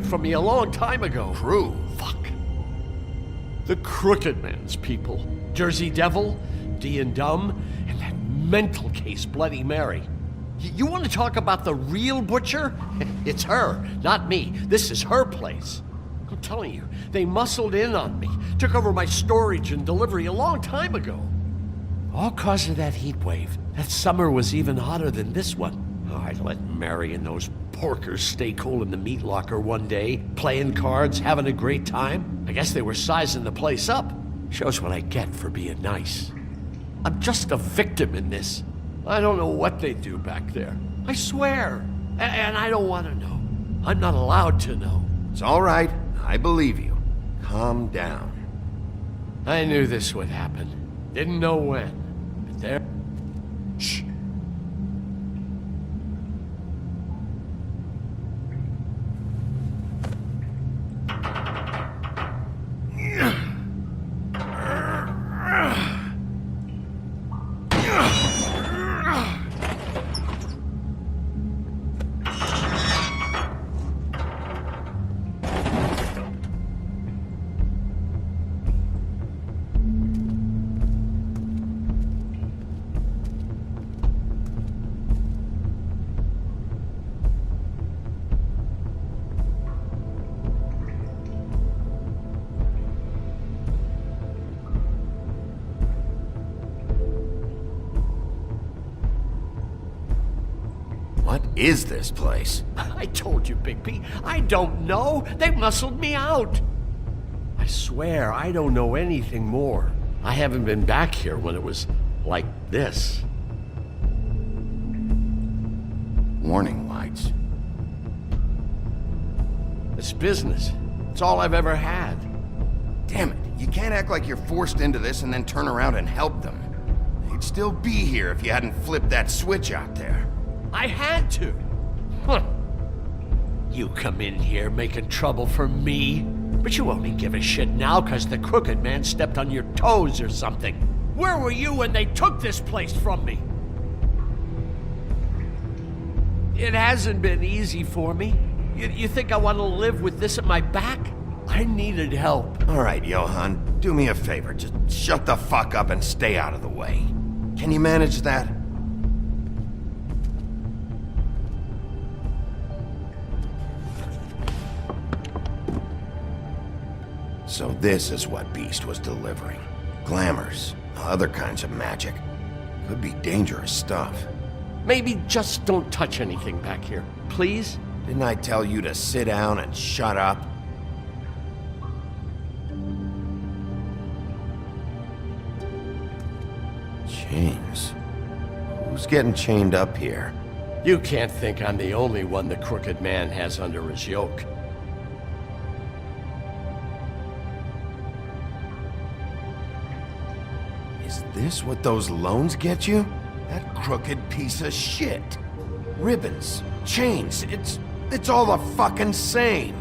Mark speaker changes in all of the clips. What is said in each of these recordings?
Speaker 1: from me a long time ago.
Speaker 2: Crew?
Speaker 1: Fuck. The Crooked Man's people. Jersey Devil, D and Dumb, and that mental case Bloody Mary. You want to talk about the real butcher? It's her, not me. This is her place. I'm telling you, they muscled in on me, took over my storage and delivery a long time ago. All cause of that heat wave. That summer was even hotter than this one. Oh, I let Mary and those porkers stay cool in the meat locker one day, playing cards, having a great time. I guess they were sizing the place up. Shows what I get for being nice. I'm just a victim in this. I don't know what they do back there. I swear. And I don't want to know. I'm not allowed to know.
Speaker 2: It's all right. I believe you. Calm down.
Speaker 1: I knew this would happen. Didn't know when. But there... Shh.
Speaker 2: What is this place?
Speaker 1: I told you, Bigby. I don't know. They muscled me out. I swear, I don't know anything more. I haven't been back here when it was like this.
Speaker 2: Warning lights.
Speaker 1: It's business. It's all I've ever had.
Speaker 2: Damn it. You can't act like you're forced into this and then turn around and help them. They'd still be here if you hadn't flipped that switch out there.
Speaker 1: I had to. Huh. You come in here making trouble for me, but you only give a shit now because the Crooked Man stepped on your toes or something. Where were you when they took this place from me? It hasn't been easy for me. You think I want to live with this at my back? I needed help.
Speaker 2: All right, Johan, do me a favor. Just shut the fuck up and stay out of the way. Can you manage that? So this is what Beast was delivering. Glamours, other kinds of magic. Could be dangerous stuff.
Speaker 1: Maybe just don't touch anything back here, please?
Speaker 2: Didn't I tell you to sit down and shut up? Chains. Who's getting chained up here?
Speaker 1: You can't think I'm the only one the Crooked Man has under his yoke.
Speaker 2: Is this what those loans get you? That crooked piece of shit. Ribbons, chains, it's all the fucking same.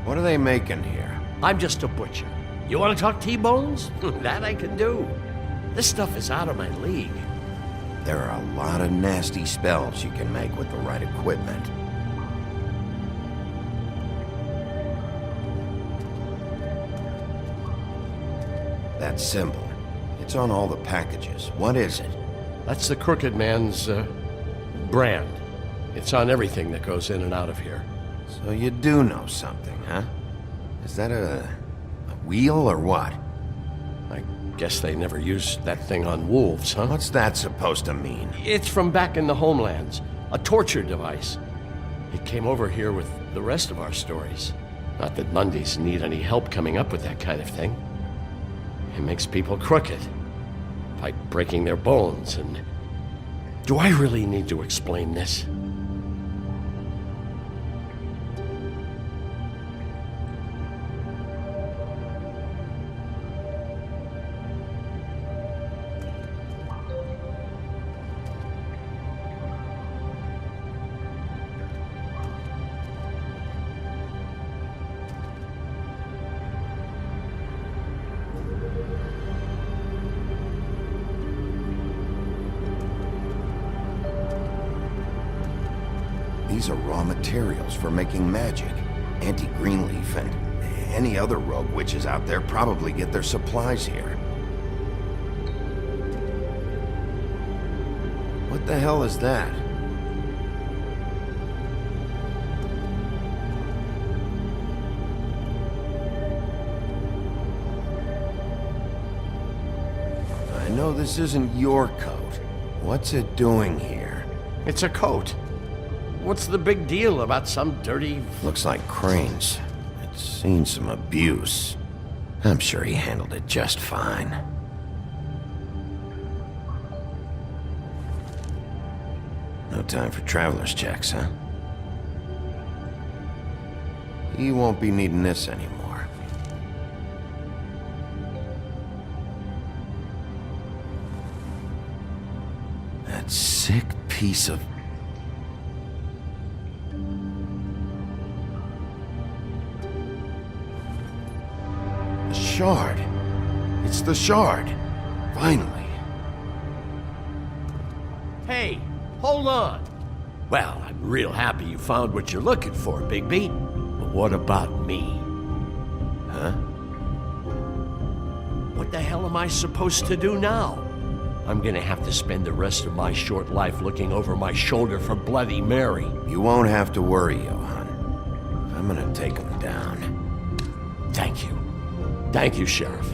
Speaker 2: What are they making here?
Speaker 1: I'm just a butcher. You want to talk T-bones? That I can do. This stuff is out of my league.
Speaker 2: There are a lot of nasty spells you can make with the right equipment. That symbol, it's on all the packages. What is it?
Speaker 1: That's the Crooked Man's, brand. It's on everything that goes in and out of here.
Speaker 2: So you do know something, huh? Is that a wheel or what?
Speaker 1: I guess they never used that thing on wolves, huh?
Speaker 2: What's that supposed to mean?
Speaker 1: It's from back in the homelands. A torture device. It came over here with the rest of our stories. Not that Mundies need any help coming up with that kind of thing. It makes people crooked. By breaking their bones and... Do I really need to explain this?
Speaker 2: These are raw materials for making magic. Auntie Greenleaf and any other rogue witches out there probably get their supplies here. What the hell is that? I know this isn't your coat. What's it doing here?
Speaker 1: It's a coat. What's the big deal about some dirty...
Speaker 2: Looks like Crane's. It's seen some abuse. I'm sure he handled it just fine. No time for traveler's checks, huh? He won't be needing this anymore. That sick piece of... The shard. It's the shard. Finally.
Speaker 1: Hey, hold on. Well, I'm real happy you found what you're looking for, Bigby. But what about me? Huh? What the hell am I supposed to do now? I'm gonna have to spend the rest of my short life looking over my shoulder for Bloody Mary.
Speaker 2: You won't have to worry, Johann. I'm gonna take him down.
Speaker 1: Thank you. Thank you, Sheriff.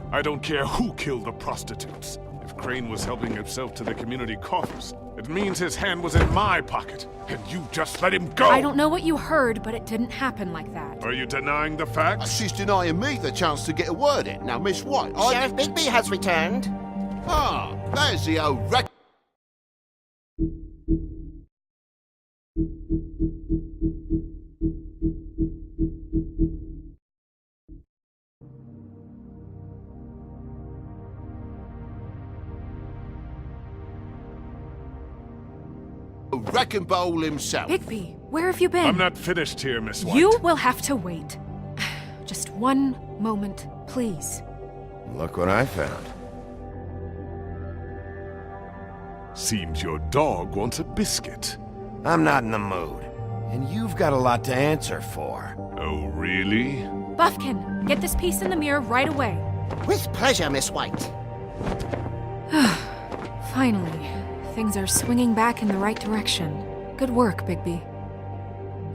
Speaker 3: I don't care who killed the prostitutes. If Crane was helping himself to the community coffers, it means his hand was in my pocket, and you just let him go!
Speaker 4: I don't know what you heard, but it didn't happen like that.
Speaker 3: Are you denying the facts?
Speaker 5: She's denying me the chance to get a word in. Now, Miss White,
Speaker 6: Sheriff Bigby has returned.
Speaker 5: Ah, there's the old wreck. Wrecking Bowl himself.
Speaker 4: Bigby, where have you been?
Speaker 3: I'm not finished here, Miss White.
Speaker 4: You will have to wait. Just one moment, please.
Speaker 2: Look what I found.
Speaker 3: Seems your dog wants a biscuit.
Speaker 2: I'm not in the mood. And you've got a lot to answer for.
Speaker 3: Oh, really?
Speaker 4: Buffkin, get this piece in the mirror right away.
Speaker 6: With pleasure, Miss White.
Speaker 4: Finally, things are swinging back in the right direction. Good work, Bigby.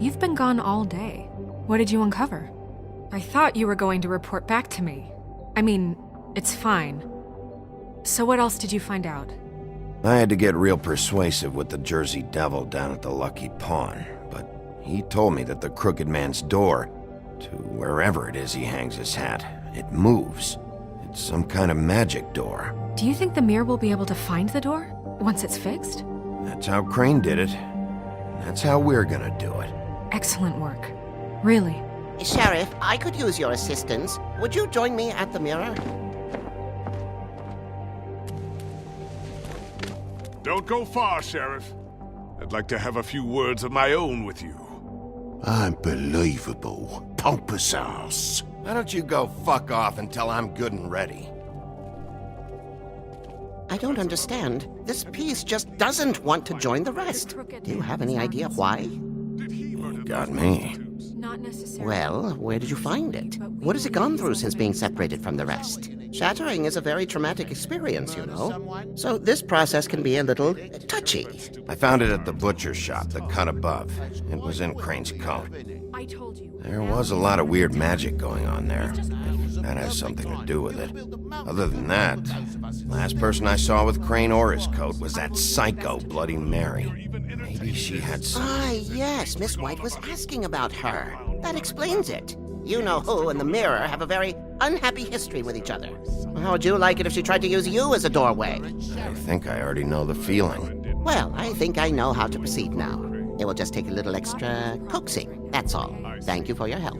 Speaker 4: You've been gone all day. What did you uncover? I thought you were going to report back to me. I mean, it's fine. So what else did you find out?
Speaker 2: I had to get real persuasive with the Jersey Devil down at the Lucky Pawn, but he told me that the Crooked Man's door, to wherever it is he hangs his hat, it moves. It's some kind of magic door.
Speaker 4: Do you think the mirror will be able to find the door once it's fixed?
Speaker 2: That's how Crane did it. That's how we're gonna do it.
Speaker 4: Excellent work. Really.
Speaker 6: Sheriff, I could use your assistance. Would you join me at the mirror?
Speaker 3: Don't go far, Sheriff. I'd like to have a few words of my own with you.
Speaker 5: Unbelievable. Pompous ass.
Speaker 2: Why don't you go fuck off until I'm good and ready?
Speaker 6: I don't understand. This piece just doesn't want to join the rest. Do you have any idea why?
Speaker 2: Got me.
Speaker 4: Not necessarily.
Speaker 6: Well, where did you find it? What has it gone through since being separated from the rest? Shattering is a very traumatic experience, you know. So this process can be a little touchy.
Speaker 2: I found it at the butcher shop, the cut above. It was in Crane's coat.
Speaker 4: I told you.
Speaker 2: There was a lot of weird magic going on there. That has something to do with it. Other than that, last person I saw with Crane or his coat was that psycho Bloody Mary. Maybe she had some...
Speaker 6: Ah, yes, Miss White was asking about her. That explains it. You know who and the Mirror have a very unhappy history with each other. How would you like it if she tried to use you as a doorway?
Speaker 2: I think I already know the feeling.
Speaker 6: Well, I think I know how to proceed now. It will just take a little extra coaxing, that's all. Thank you for your help.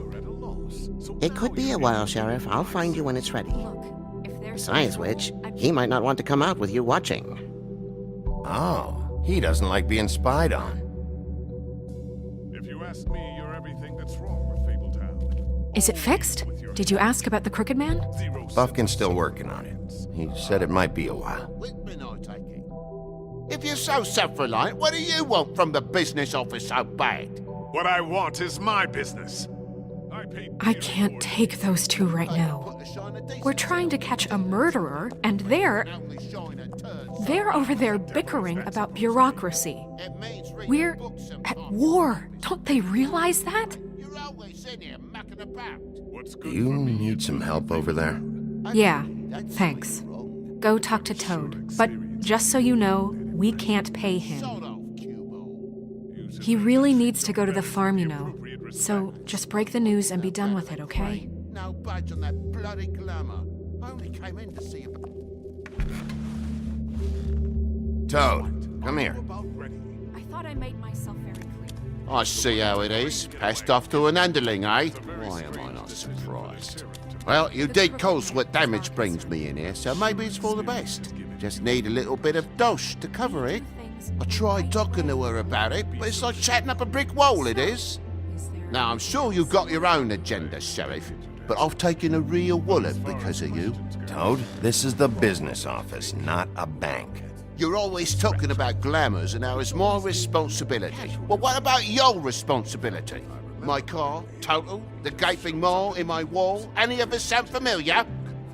Speaker 6: It could be a while, Sheriff. I'll find you when it's ready.
Speaker 4: Look, if there's
Speaker 6: Besides which, he might not want to come out with you watching.
Speaker 2: Oh, he doesn't like being spied on.
Speaker 3: If you ask me, you're everything that's wrong with Fabletown.
Speaker 4: Is it fixed? Did you ask about the Crooked Man?
Speaker 2: Buffkin's still working on it. He said it might be a while.
Speaker 5: Whitman, I take it. If you're so self-reliant, what do you want from the business office so bad?
Speaker 3: What I want is my business.
Speaker 4: I can't take those two right now. We're trying to catch a murderer, and they're over there bickering about bureaucracy. We're at war. Don't they realize that?
Speaker 5: You're always in here mucking about.
Speaker 2: Do you need some help over there?
Speaker 4: Yeah, thanks. Go talk to Toad. But just so you know, we can't pay him.
Speaker 5: Sort of, Cubo.
Speaker 4: He really needs to go to the farm, you know. So just break the news and be done with it, okay?
Speaker 5: No budge on that bloody glamour. I only came in to see you.
Speaker 2: Toad, come here.
Speaker 4: I thought I made myself very clear.
Speaker 5: I see how it is. Passed off to an underling, eh? Why am I not surprised? Well, you did cause what damage brings me in here, so maybe it's for the best. Just need a little bit of dosh to cover it. I tried talking to her about it, but it's like chatting up a brick wall, it is. Now, I'm sure you've got your own agenda, Sheriff, but I've taken a real wallop because of you.
Speaker 2: Toad, this is the business office, not a bank.
Speaker 5: You're always talking about glamours and how it's my responsibility. Well, what about your responsibility? My car, total, the gaping maw in my wall, any of us sound familiar?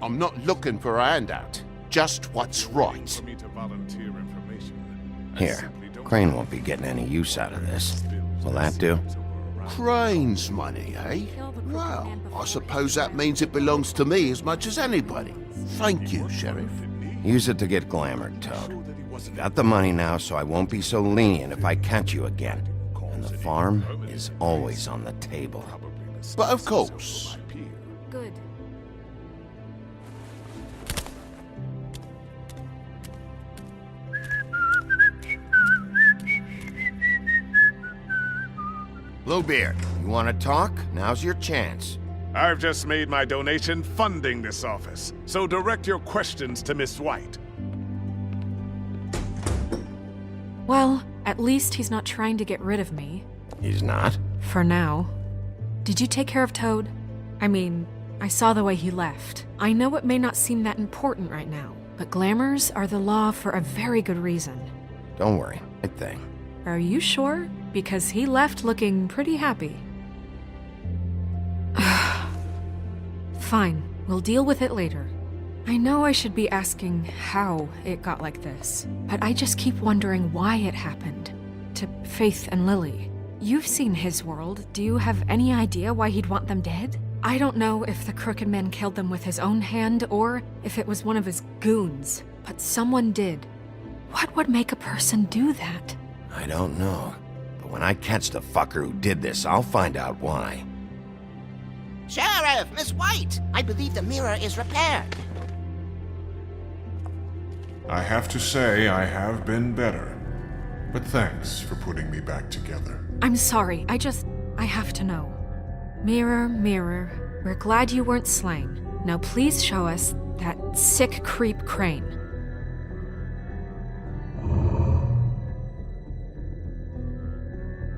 Speaker 5: I'm not looking for a handout, just what's right.
Speaker 3: For me to volunteer information.
Speaker 2: Here, Crane won't be getting any use out of this. Will that do?
Speaker 5: Crane's money, eh? Well, I suppose that means it belongs to me as much as anybody. Thank you, Sheriff.
Speaker 2: Use it to get glamored, Toad. You got the money now, so I won't be so lenient if I catch you again. And the farm is always on the table.
Speaker 5: But of course.
Speaker 4: Good.
Speaker 2: Bluebeard, you want to talk? Now's your chance.
Speaker 3: I've just made my donation funding this office, so direct your questions to Miss White.
Speaker 4: Well, at least he's not trying to get rid of me.
Speaker 2: He's not?
Speaker 4: For now. Did you take care of Toad? I mean, I saw the way he left. I know it may not seem that important right now, but glamours are the law for a very good reason.
Speaker 2: Don't worry, right thing.
Speaker 4: Are you sure? Because he left looking pretty happy. Fine, we'll deal with it later. I know I should be asking how it got like this, but I just keep wondering why it happened. To Faith and Lily. You've seen his world. Do you have any idea why he'd want them dead? I don't know if the Crooked Man killed them with his own hand or if it was one of his goons, but someone did. What would make a person do that?
Speaker 2: I don't know. But when I catch the fucker who did this, I'll find out why.
Speaker 6: Sheriff, Miss White! I believe the mirror is repaired.
Speaker 7: I have to say I have been better. But thanks for putting me back together.
Speaker 4: I'm sorry, I have to know. Mirror, mirror, we're glad you weren't slain. Now please show us that sick creep Crane.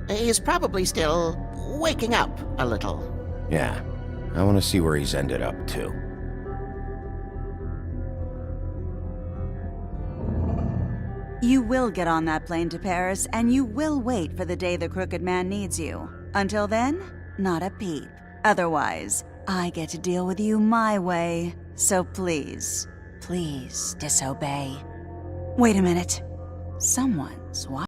Speaker 6: He's probably still waking up a little.
Speaker 2: Yeah, I want to see where he's ended up, too.
Speaker 8: You will get on that plane to Paris, and you will wait for the day the Crooked Man needs you. Until then, not a peep. Otherwise, I get to deal with you my way. So please, please disobey. Wait a minute. Someone's watching.